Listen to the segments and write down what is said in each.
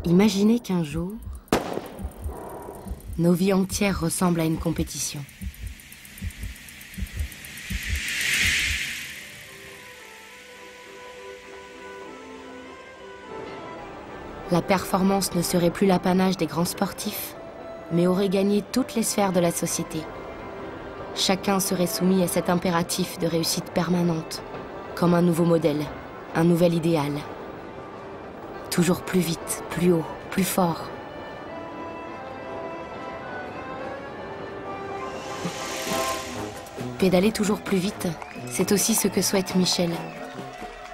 Imaginez qu'un jour, nos vies entières ressemblent à une compétition. La performance ne serait plus l'apanage des grands sportifs, mais aurait gagné toutes les sphères de la société. Chacun serait soumis à cet impératif de réussite permanente, comme un nouveau modèle, un nouvel idéal. Toujours plus vite, plus haut, plus fort. Pédaler toujours plus vite, c'est aussi ce que souhaite Michel.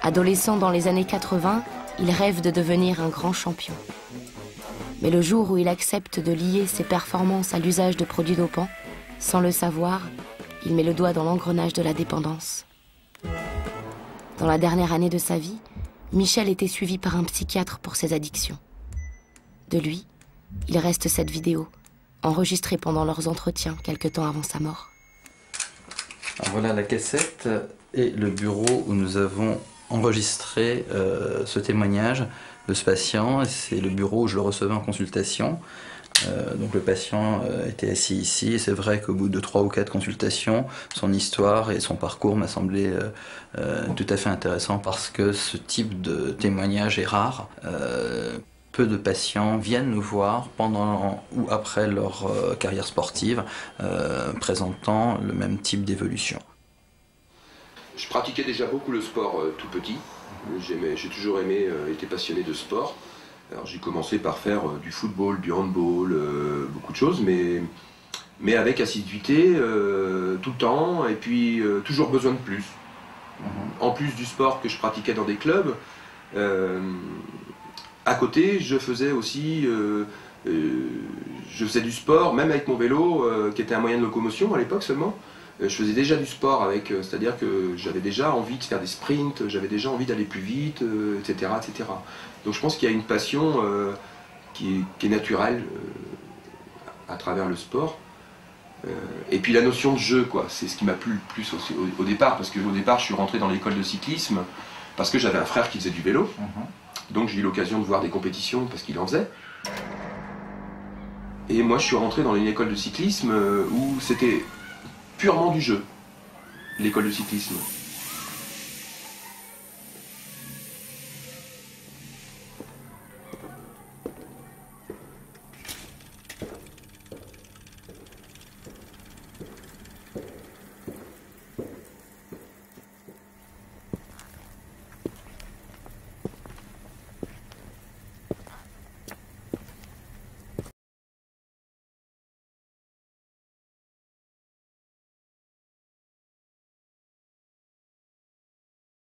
Adolescent dans les années 80, il rêve de devenir un grand champion. Mais le jour où il accepte de lier ses performances à l'usage de produits dopants, sans le savoir, il met le doigt dans l'engrenage de la dépendance. Dans la dernière année de sa vie, Michel était suivi par un psychiatre pour ses addictions. De lui, il reste cette vidéo, enregistrée pendant leurs entretiens quelque temps avant sa mort. Alors voilà la cassette et le bureau où nous avons enregistré ce témoignage de ce patient. C'est le bureau où je le recevais en consultation. Donc le patient était assis ici et c'est vrai qu'au bout de 3 ou 4 consultations, son histoire et son parcours m'a semblé tout à fait intéressant parce que ce type de témoignage est rare. Peu de patients viennent nous voir pendant ou après leur carrière sportive présentant le même type d'évolution. Je pratiquais déjà beaucoup le sport tout petit. J'ai toujours aimé, été passionné de sport. Alors j'ai commencé par faire du football, du handball, beaucoup de choses, mais avec assiduité tout le temps, et puis toujours besoin de plus. En plus du sport que je pratiquais dans des clubs, à côté je faisais aussi je faisais du sport, même avec mon vélo, qui était un moyen de locomotion à l'époque seulement. Je faisais déjà du sport avec, c'est-à-dire que j'avais déjà envie de faire des sprints, j'avais déjà envie d'aller plus vite, etc., etc. Donc je pense qu'il y a une passion qui est naturelle à travers le sport. Et puis la notion de jeu, quoi, c'est ce qui m'a plu le plus au départ, parce qu'au départ je suis rentré dans l'école de cyclisme, parce que j'avais un frère qui faisait du vélo, donc j'ai eu l'occasion de voir des compétitions parce qu'il en faisait. Et moi je suis rentré dans une école de cyclisme où c'était purement du jeu, l'école de cyclisme.